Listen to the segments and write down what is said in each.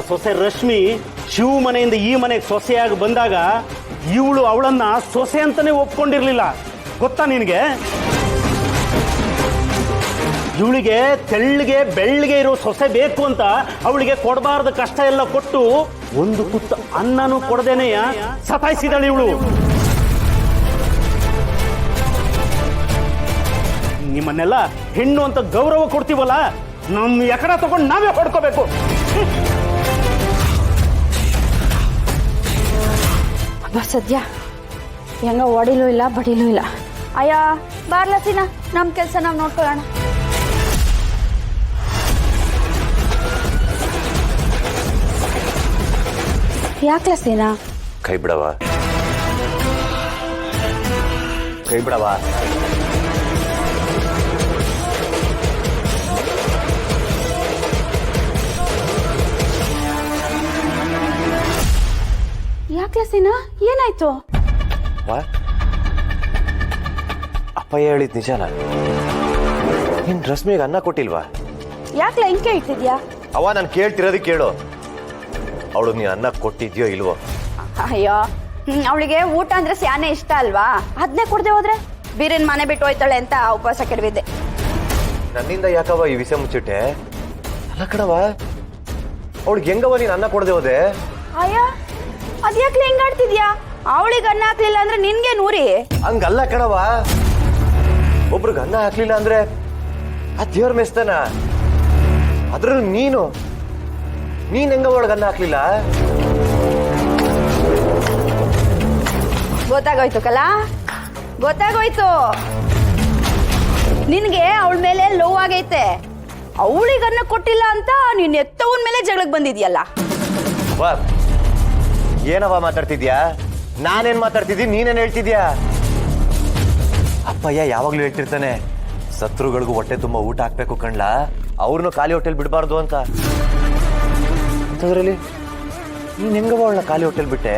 ಸೊಸೆ ರಶ್ಮಿ ಶಿವ ಮನೆಯಿಂದ ಈ ಮನೆಗೆ ಸೊಸೆಯಾಗಿ ಬಂದಾಗ ಇವಳು ಅವಳನ್ನ ಸೊಸೆ ಅಂತಾನೆ ಒಪ್ಕೊಂಡಿರ್ಲಿಲ್ಲ, ಗೊತ್ತಾ ನಿನಗೆ? ಇವಳಿಗೆ ತೆಳ್ಳಗೆ ಬೆಳ್ಳಗೆ ಇರೋ ಸೊಸೆ ಬೇಕು ಅಂತ ಅವಳಿಗೆ ಕೊಡಬಾರ್ದ ಕಷ್ಟ ಎಲ್ಲ ಕೊಟ್ಟು ಒಂದು ತುತ್ತು ಅನ್ನನೂ ಕೊಡದೇನೆಯ ಸತಾಯಿಸಿದಳು ಇವಳು. ನಿಮ್ಮನ್ನೆಲ್ಲ ಹೆಣ್ಣು ಅಂತ ಗೌರವ ಕೊಡ್ತೀವಲ್ಲ, ನಮ್ಮ ಎಕಡ ತಗೊಂಡು ನಾವೇ ಹೊಡ್ಕೋಬೇಕು. ಸದ್ಯ ಹೆಂಗ ಹೊಡಿಲೂ ಇಲ್ಲ ಬಡಿಲೂ ಇಲ್ಲ. ಅಯ್ಯ ಬಾರ್ಲ ಸೀನಾ, ನಮ್ಮ ಕೆಲಸ ನಾವು ನೋಡ್ಕೊಳ್ಳೋಣ. ಯಾಕ್ಲ ಸೀನಾ? ಕೈ ಬಿಡವ, ಕೈ ಬಿಡವ. ಯಾಕ್ಲ ಸೀನಾ, ಏನಾಯ್ತು? ಅಪ್ಪಯ್ಯ ಹೇಳಿದ್ ನಿಜಾನ? ನಿನ್ ರಶ್ಮಿಗೆ ಅನ್ನ ಕೊಟ್ಟಿಲ್ವಾ? ಯಾಕ್ಲ ಹಿಂಗೆ ಇಟ್ಟಿದ್ಯಾ? ಅವ ನಾನು ಕೇಳ್ತಿರೋದಕ್ಕೆ ಕೇಳು, ಅವಳು ನೀನ್ ಅನ್ನ ಕೊಟ್ಟಿದ್ಯೋ ಇಲ್ವೋ? ಅಯ್ಯೋ, ಅವಳಿಗೆ ಊಟ ಅಂದ್ರೆ ಸ್ಯಾನೆ ಇಷ್ಟ ಅಲ್ವಾ, ಅದನ್ನೇ ಕೊಡದೆ ಹೋದ್ರೆ ಬೀರಿನ ಮನೆ ಬಿಟ್ಟು ಹೋಯ್ತಾಳೆ ಅಂತ ಉಪವಾಸ ಕೆಡವಿದ್ದೆ. ನನ್ನಿಂದ ಯಾಕವ ಈ ವಿಷಯ ಮುಚ್ಚಿಟ್ಟೆ? ಅಲ್ಲ ಕಣವ, ಅವಳಿಗೆ ಹೆಂಗವ ನೀನ್ ಅನ್ನ ಕೊಡದೆ ಹೋದೆ? ಅಯ್ಯ, ಅದ್ಯಾಕ್ಲೆ ಹಿಂಗಾಡ್ತಿದ್ಯಾ? ಅವಳಿಗೆ ಅನ್ನ ಹಾಕ್ಲಿಲ್ಲ ಅಂದ್ರೆ ನಿನ್ಗೆ ನೂರಿ. ಹಂಗಲ್ಲ ಕಣವ, ಒಬ್ರಿಗೆ ಅನ್ನ ಹಾಕ್ಲಿಲ್ಲ ಅಂದ್ರೆ ಆ ದೇವ್ರ ಮೆಸ್ತಾನ. ಅದ್ರಲ್ಲೂ ನೀನ್ ಹೆಂಗ ಒಳಗೆ ಅನ್ನ ಹಾಕ್ಲಿಲ್ಲ? ಗೊತ್ತಾಗೋಯ್ತು ಕಲಾ, ಗೊತ್ತಾಗೋಯ್ತು. ನಿನ್ಗೆ ಅವಳ ಮೇಲೆ ಲವ್ ಆಗೈತೆ, ಅವಳಿಗೆ ಅನ್ನ ಕೊಟ್ಟಿಲ್ಲ ಅಂತ ನೀನ್ ಎತ್ತವನ್ ಮೇಲೆ ಜಗಳಕ್ಕೆ ಬಂದಿದ್ಯಲ್ಲ. ಏನವ ಮಾತಾಡ್ತಿದ್ಯಾ? ನಾನೇನ್ ಮಾತಾಡ್ತಿದ್ದೀನಿ, ನೀನೇನ್ ಹೇಳ್ತಿದ್ಯಾ? ಅಪ್ಪಯ್ಯ ಯಾವಾಗ್ಲೂ ಹೇಳ್ತಿರ್ತಾನೆ, ಶತ್ರುಗಳಿಗೂ ಹೊಟ್ಟೆ ತುಂಬಾ ಊಟ ಹಾಕ್ಬೇಕು ಕಣ್ಲಾ, ಅವ್ರನ್ನು ಖಾಲಿ ಹೊಟ್ಟೆಲ್ ಬಿಡಬಾರ್ದು ಅಂತ. ಅಂತದ್ರಲ್ಲಿ ನೀನ್ ಹೆಂಗವ ಅವಳನ್ನ ಖಾಲಿ ಹೊಟ್ಟೆಲ್ ಬಿಟ್ಟೆ?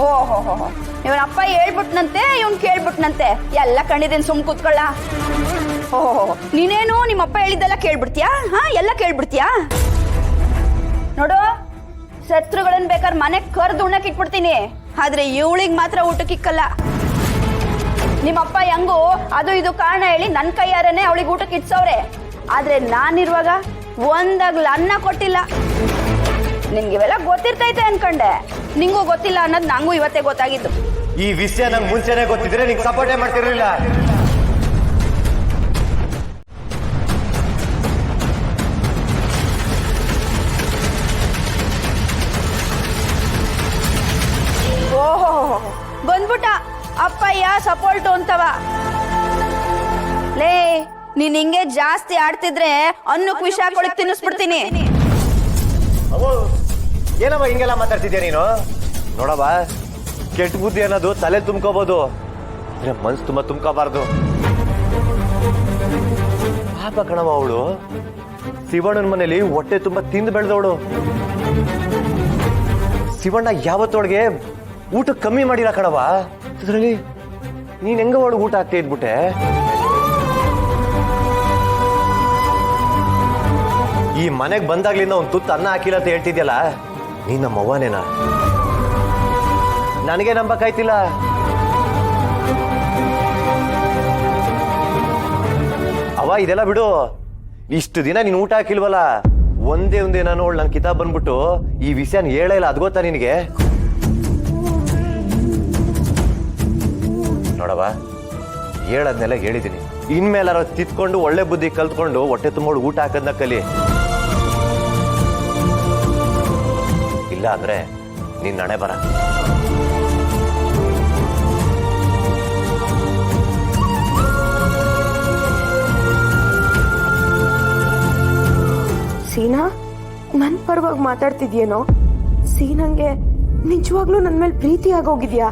ಓಹೋ, ಇವನ ಅಪ್ಪ ಹೇಳ್ಬಿಟ್ನಂತೆ, ಇವನ್ ಕೇಳ್ಬಿಟ್ನಂತೆ, ಎಲ್ಲ ಕಣ್ಣಿದೇನ್ ಸುಮ್ ಕೂತ್ಕೊಳ್ಳ. ಓಹೋ, ನೀನೇನು ನಿಮ್ಮಪ್ಪ ಹೇಳಿದ್ದೆಲ್ಲ ಕೇಳ್ಬಿಡ್ತೀಯಾ? ಹಾ, ಎಲ್ಲ ಕೇಳ್ಬಿಡ್ತೀಯಾ? ನೋಡು, ಶತ್ರುಗಳನ್ನ ಬೇಕಾದ್ರೆ ಮನೆಗ್ ಕರ್ದು ಉಣ್ಣಕ್ ಇಟ್ಬಿಡ್ತೀನಿ, ಆದ್ರೆ ಇವಳಿಗೆ ಮಾತ್ರ ಊಟಕ್ಕಿಕ್ಕಲ್ಲ. ನಿಮ್ಮಪ್ಪ ಹೆಂಗು ಅದು ಇದು ಕಾರಣ ಹೇಳಿ ನನ್ ಕೈಯಾರನೆ ಅವಳಿಗೆ ಊಟಕ್ಕೆ ಇಟ್ಸವ್ರೆ, ಆದ್ರೆ ನಾನಿರುವಾಗ ಒಂದಾಗ್ಲ ಅನ್ನ ಕೊಟ್ಟಿಲ್ಲ. ನಿನ್ಗಿವೆಲ್ಲ ಗೊತ್ತಿರ್ತೈತೆ ಅನ್ಕೊಂಡೆ, ನಿಂಗೂ ಗೊತ್ತಿಲ್ಲ ಅನ್ನೋದು ನಂಗೂ ಇವತ್ತೇ ಗೊತ್ತಾಗಿದ್ದು. ಈ ವಿಷಯ ನಂಗೆ ಮುಂಚೆನೆ ಗೊತ್ತಿದ್ರೆ ನಿಂಗೆ ಸಪೋರ್ಟೇ ಮಾಡ್ತಿರ್ಲಿಲ್ಲ. ಓಹೋ, ಬಂದ್ಬಿಟ್ಟ ಅಪ್ಪಯ್ಯ ಸಪೋರ್ಟು ಅಂತವ. ಲೇ, ನೀನ್ ಹಿಂಗೆ ಜಾಸ್ತಿ ಆಡ್ತಿದ್ರೆ ಅನ್ನಕ್ ವಿಷ ಕೊಳಕ್ ತಿನ್ನಿಸ್ಬಿಡ್ತೀನಿ. ಏನವ ಹಿಂಗೆಲ್ಲ ಮಾತಾಡ್ತಿದ್ಯಾ ನೀನು? ನೋಡವ, ಕೆಟ್ಟ ಬುದ್ಧಿ ಅನ್ನೋದು ತಲೆ ತುಂಬ್ಕೋಬಹುದು, ಮನ್ಸು ತುಂಬಾ ತುಂಬ್ಕೋಬಾರ್ದು. ಪಾಪ ಕಣವ ಅವಳು, ಶಿವಣ್ಣನ ಮನೇಲಿ ಹೊಟ್ಟೆ ತುಂಬಾ ತಿಂದು ಬೆಳೆದವಳು. ಶಿವಣ್ಣ ಯಾವತ್ತೊಳಗೆ ಊಟ ಕಮ್ಮಿ ಮಾಡಿಲ್ಲ ಕಣವ. ಅದ್ರಲ್ಲಿ ನೀನ್ ಹೆಂಗ ಒಳಗೆ ಊಟ ಹಾಕ್ತಾ ಇದ್ಬಿಟ್ಟೆ? ಈ ಮನೆಗ್ ಬಂದಾಗ್ಲಿಂದ ಒಂದ್ ತುತ್ತು ಅನ್ನ ಹಾಕಿಲ್ಲ ಅಂತ ಹೇಳ್ತಿದ್ಯಲ್ಲ, ನೀನ್ ನಮ್ಮ ಅವ್ವನೇನಾ? ನನಗೆ ನಂಬಕಾಯ್ತಿಲ್ಲ. ಅವ ಇದೆಲ್ಲ ಬಿಡು, ಇಷ್ಟು ದಿನ ನೀನ್ ಊಟ ಹಾಕಿಲ್ವಲ್ಲ, ಒಂದೇ ನಾನು ಅವಳು ನನ್ ಕಿತಾಬ್ ಬಂದ್ಬಿಟ್ಟು ಈ ವಿಷಯನ ಹೇಳೇ ಇಲ್ಲ, ಅದ್ ಗೊತ್ತಾ ನಿನಗೆ? ನೋಡವ, ಹೇಳದ್ನೆಲ್ಲ ಹೇಳಿದೀನಿ, ಇನ್ಮೇಲಾರ ತಿತ್ಕೊಂಡು ಒಳ್ಳೆ ಬುದ್ಧಿ ಕಲ್ತ್ಕೊಂಡು ಹೊಟ್ಟೆ ತುಂಬೋಳು ಊಟ ಹಾಕದ್ನ ಕಲಿ. ಇಲ್ಲ ಅಂದ್ರೆ ನಿನ್ ಹಣೆ ಬರ. ಸೀನಾ, ನನ್ ಪರವಾಗಿ ಮಾತಾಡ್ತಿದ್ಯೇನೋ? ಸೀನಂಗೆ ನಿಜವಾಗ್ಲೂ ನನ್ ಮೇಲೆ ಪ್ರೀತಿ ಆಗೋಗಿದ್ಯಾ?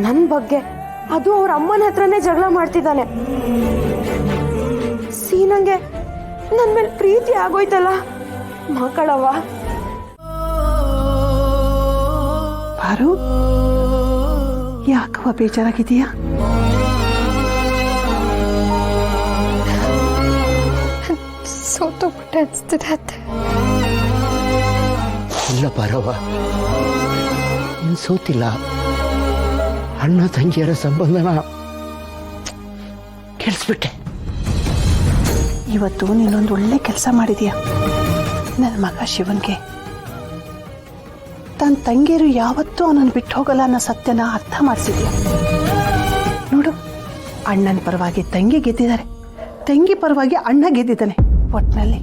ನನ್ ಬಗ್ಗೆ ಅದು ಅವ್ರ ಅಮ್ಮನ ಹತ್ರನೇ ಜಗಳ ಮಾಡ್ತಿದ್ದಾನೆ. ಸೀನಂಗೆ ನನ್ ಮೇಲೆ ಪ್ರೀತಿ ಆಗೋಯ್ತಲ್ಲ, ಮಕ್ಕಳವ್ವ. ಪಾರು, ಯಾಕವ್ವ ಬೇಜಾರಾಗಿದೀಯಾ? ಸೋತೋಗ್ಬಿಟ್ಟೆ ಅನ್ಸ್ತಿದೆ ಅತ್ತೆ. ಇಲ್ಲ ಪಾರವ್ವ, ನೀನು ಸೋತಿಲ್ಲ. ಅಣ್ಣ ತಂಗಿಯರ ಸಂಬಂಧನ ಕೆಡಿಸ್ಬಿಟ್ಟೆ. ಇವತ್ತು ನೀನೊಂದು ಒಳ್ಳೆ ಕೆಲಸ ಮಾಡಿದೀಯ. ನನ್ನ ಮಗ ಶಿವನ್ಗೆ ತನ್ನ ತಂಗಿಯರು ಯಾವತ್ತೂ ಅವನನ್ನು ಬಿಟ್ಟು ಹೋಗಲ್ಲ ಅನ್ನೋ ಸತ್ಯನ ಅರ್ಥ ಮಾಡಿಸಿದ್ಯಾ. ನೋಡು, ಅಣ್ಣನ ಪರವಾಗಿ ತಂಗಿ ಗೆದ್ದಿದ್ದಾರೆ, ತಂಗಿ ಪರವಾಗಿ ಅಣ್ಣ ಗೆದ್ದಿದ್ದಾನೆ. ಒಟ್ಟಿನಲ್ಲಿ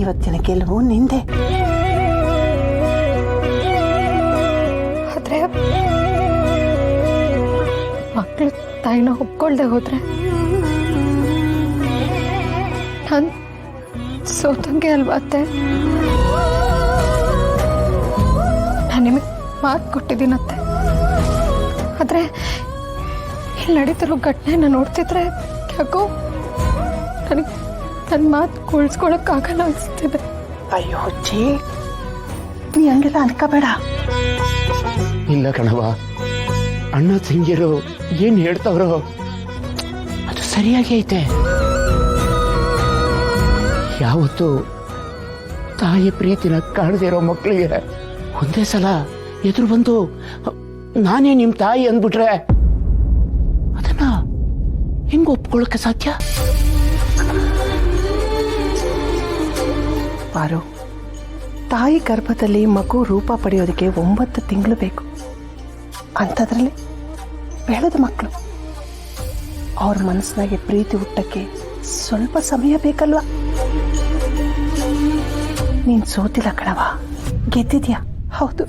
ಇವತ್ತಿನ ಗೆಲುವು ನಿಂದೆ. ಆದ್ರೆ ಮಕ್ಕಳು ತಾಯಿನ ಒಪ್ಕೊಳ್ದೆ ಹೋದ್ರೆ ನಾನು ಸೋತಂಗೆ ಅಲ್ವಾ ಅತ್ತೆ? ನಾನು ನಿಮಗೆ ಮಾತು ಕೊಟ್ಟಿದ್ದೀನತ್ತೆ. ಆದ್ರೆ ಇಲ್ಲಿ ನಡೀತಿರೋ ಘಟನೆನ ನೋಡ್ತಿದ್ರೆ ಯಾಕೋ ನನಗೆ ನನ್ನ ಮಾತು ಉಳಿಸ್ಕೊಳಕ್ಕಾಗಲ್ಲ ಅನಿಸ್ತಿದೆ. ಅಯ್ಯೋ ಹುಚ್ಚಿ, ನೀ ಹಂಗೆಲ್ಲ ಅನ್ಕೋಬೇಡ. ಇಲ್ಲ ಕಣವ, ಅಣ್ಣ ತಂಗಿಯರು ಏನ್ ಹೇಳ್ತಾವ್ರೋ ಅದು ಸರಿಯಾಗಿ ಐತೆ. ಯಾವತ್ತು ತಾಯಿ ಪ್ರೀತಿನ ಕಾಣದೇ ಇರೋ ಮಕ್ಕಳಿಗೆ ಒಂದೇ ಸಲ ಎದುರು ಬಂದು ನಾನೇ ನಿಮ್ ತಾಯಿ ಅಂದ್ಬಿಟ್ರೆ ಅದನ್ನ ಹೆಂಗ್ ಒಪ್ಕೊಳ್ಳೋಕೆ ಸಾಧ್ಯ? ಪಾರು, ತಾಯಿ ಗರ್ಭದಲ್ಲಿ ಮಗು ರೂಪ ಪಡೆಯೋದಕ್ಕೆ 9 ತಿಂಗಳು ಬೇಕು. ಅಂಥದ್ರಲ್ಲಿ ಬೆಳೆದ ಮಕ್ಕಳು ಅವ್ರ ಮನಸ್ಸಿನಾಗೆ ಪ್ರೀತಿ ಹುಟ್ಟಕ್ಕೆ ಸ್ವಲ್ಪ ಸಮಯ ಬೇಕಲ್ವಾ? ನೀನ್ ಸೋತಿಲ್ಲ ಕಣವ, ಗೆದ್ದಿದ್ಯಾ. ಹೌದು,